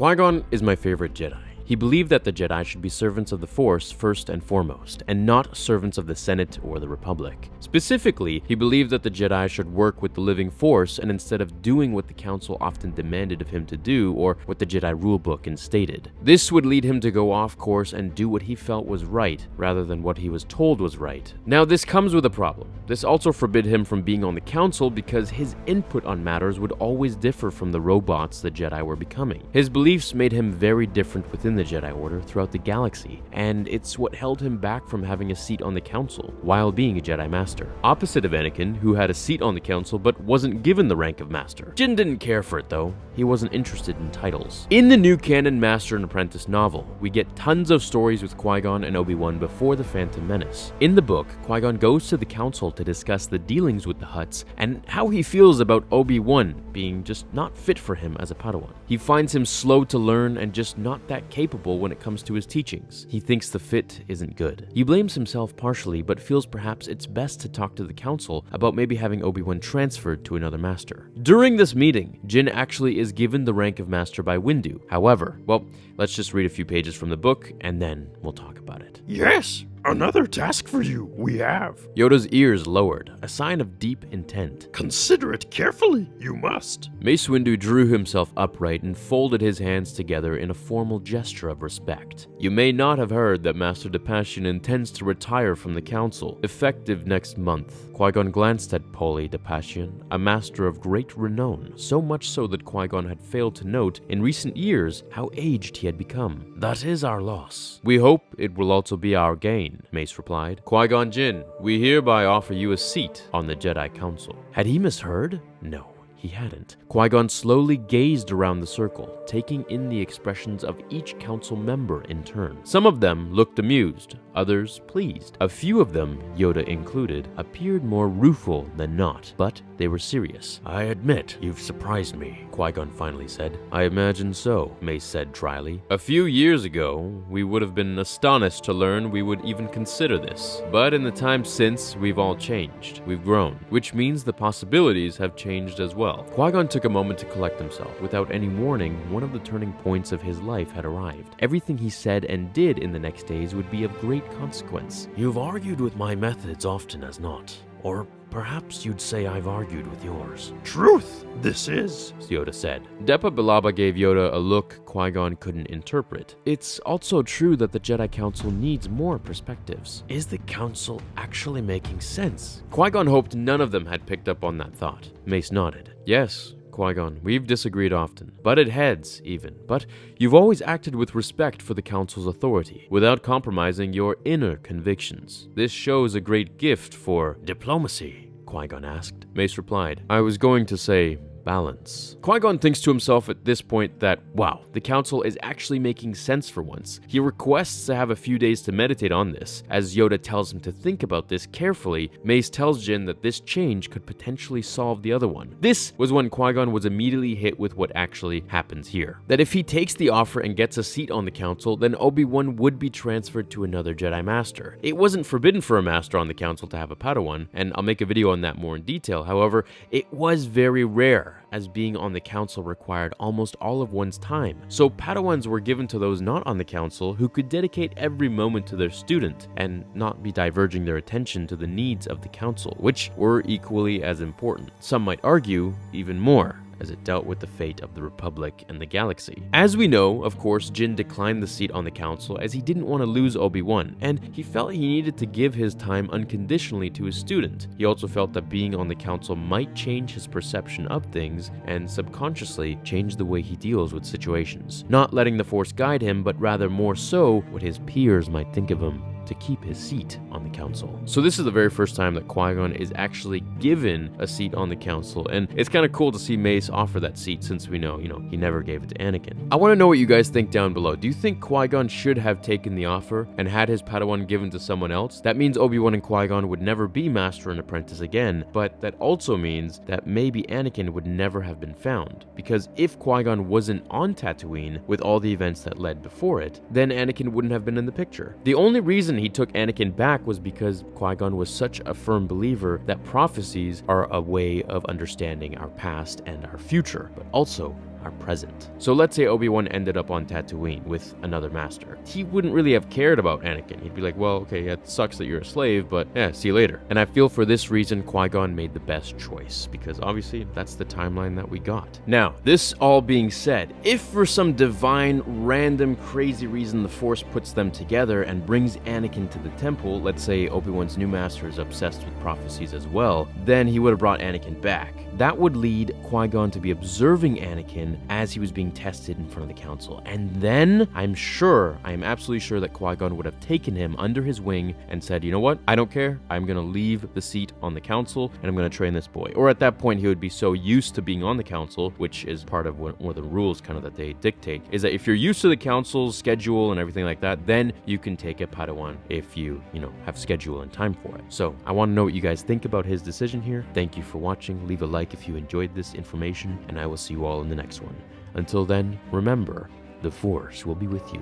Qui-Gon is my favorite Jedi. He believed that the Jedi should be servants of the Force first and foremost, and not servants of the Senate or the Republic. Specifically, he believed that the Jedi should work with the living Force, and instead of doing what the Council often demanded of him to do, or what the Jedi rulebook instated. This would lead him to go off course and do what he felt was right, rather than what he was told was right. Now, this comes with a problem. This also forbid him from being on the Council because his input on matters would always differ from the robots the Jedi were becoming. His beliefs made him very different within the Jedi Order throughout the galaxy, and it's what held him back from having a seat on the Council while being a Jedi Master. Opposite of Anakin, who had a seat on the Council but wasn't given the rank of Master. Jinn didn't care for it though. He wasn't interested in titles. In the new canon Master and Apprentice novel, we get tons of stories with Qui-Gon and Obi-Wan before the Phantom Menace. In the book, Qui-Gon goes to the Council to discuss the dealings with the Hutts and how he feels about Obi-Wan being just not fit for him as a Padawan. He finds him slow to learn and just not that capable when it comes to his teachings. He thinks the fit isn't good. He blames himself partially, but feels perhaps it's best to talk to the Council about maybe having Obi-Wan transferred to another Master. During this meeting, Jinn actually is given the rank of Master by Windu. However, well, let's just read a few pages from the book and then we'll talk about it. Yes, another task for you we have. Yoda's ears lowered, a sign of deep intent. Consider it carefully, you must. Mace Windu drew himself upright and folded his hands together in a formal gesture of respect. You may not have heard that Master Depassion intends to retire from the Council, effective next month. Qui-Gon glanced at Poli Depassion, a master of great renown, so much so that Qui-Gon had failed to note in recent years how aged he had become. That is our loss. We hope it will also be our gain, Mace replied. Qui-Gon Jinn, we hereby offer you a seat on the Jedi Council. Had he misheard? No. He hadn't. Qui-Gon slowly gazed around the circle, taking in the expressions of each council member in turn. Some of them looked amused, others pleased. A few of them, Yoda included, appeared more rueful than not, but they were serious. I admit, you've surprised me, Qui-Gon finally said. I imagine so, Mace said dryly. A few years ago, we would have been astonished to learn we would even consider this. But in the time since, we've all changed. We've grown, which means the possibilities have changed as well. Qui-Gon took a moment to collect himself. Without any warning, one of the turning points of his life had arrived. Everything he said and did in the next days would be of great consequence. You've argued with my methods often as not. Or perhaps you'd say I've argued with yours. Truth, this is, Yoda said. Depa Billaba gave Yoda a look Qui-Gon couldn't interpret. It's also true that the Jedi Council needs more perspectives. Is the Council actually making sense? Qui-Gon hoped none of them had picked up on that thought. Mace nodded. Yes, Qui-Gon, we've disagreed often, butted heads even, but you've always acted with respect for the Council's authority, without compromising your inner convictions. This shows a great gift for diplomacy, Qui-Gon asked. Mace replied, I was going to say balance. Qui-Gon thinks to himself at this point that, wow, the Council is actually making sense for once. He requests to have a few days to meditate on this. As Yoda tells him to think about this carefully, Mace tells Jinn that this change could potentially solve the other one. This was when Qui-Gon was immediately hit with what actually happens here. That if he takes the offer and gets a seat on the Council, then Obi-Wan would be transferred to another Jedi Master. It wasn't forbidden for a Master on the Council to have a Padawan, and I'll make a video on that more in detail. However, it was very rare, as being on the Council required almost all of one's time. So Padawans were given to those not on the Council who could dedicate every moment to their student and not be diverging their attention to the needs of the Council, which were equally as important. Some might argue even more, as it dealt with the fate of the Republic and the galaxy. As we know, of course, Jinn declined the seat on the Council as he didn't want to lose Obi-Wan, and he felt he needed to give his time unconditionally to his student. He also felt that being on the Council might change his perception of things and subconsciously change the way he deals with situations. Not letting the Force guide him, but rather more so what his peers might think of him, to keep his seat on the Council. So this is the very first time that Qui-Gon is actually given a seat on the Council, and it's kind of cool to see Mace offer that seat since we know, he never gave it to Anakin. I want to know what you guys think down below. Do you think Qui-Gon should have taken the offer and had his Padawan given to someone else? That means Obi-Wan and Qui-Gon would never be Master and Apprentice again, but that also means that maybe Anakin would never have been found. Because if Qui-Gon wasn't on Tatooine with all the events that led before it, then Anakin wouldn't have been in the picture. The only reason reason he took Anakin back was because Qui-Gon was such a firm believer that prophecies are a way of understanding our past and our future, but also our present. So let's say Obi-Wan ended up on Tatooine with another master. He wouldn't really have cared about Anakin. He'd be like, well, okay, it sucks that you're a slave, but yeah, see you later. And I feel for this reason, Qui-Gon made the best choice, because obviously that's the timeline that we got. Now, this all being said, if for some divine, random, crazy reason the Force puts them together and brings Anakin to the temple, let's say Obi-Wan's new master is obsessed with prophecies as well, then he would have brought Anakin back. That would lead Qui-Gon to be observing Anakin as he was being tested in front of the council. And then I am absolutely sure that Qui-Gon would have taken him under his wing and said, you know what? I don't care. I'm going to leave the seat on the council and I'm going to train this boy. Or at that point, he would be so used to being on the council, which is part of one of the rules kind of that they dictate, is that if you're used to the council's schedule and everything like that, then you can take a Padawan if you have schedule and time for it. So I want to know what you guys think about his decision here. Thank you for watching. Leave a like if you enjoyed this information, and I will see you all in the next one. Until then, remember, the Force will be with you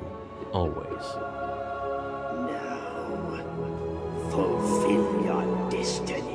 always. Now, fulfill your destiny.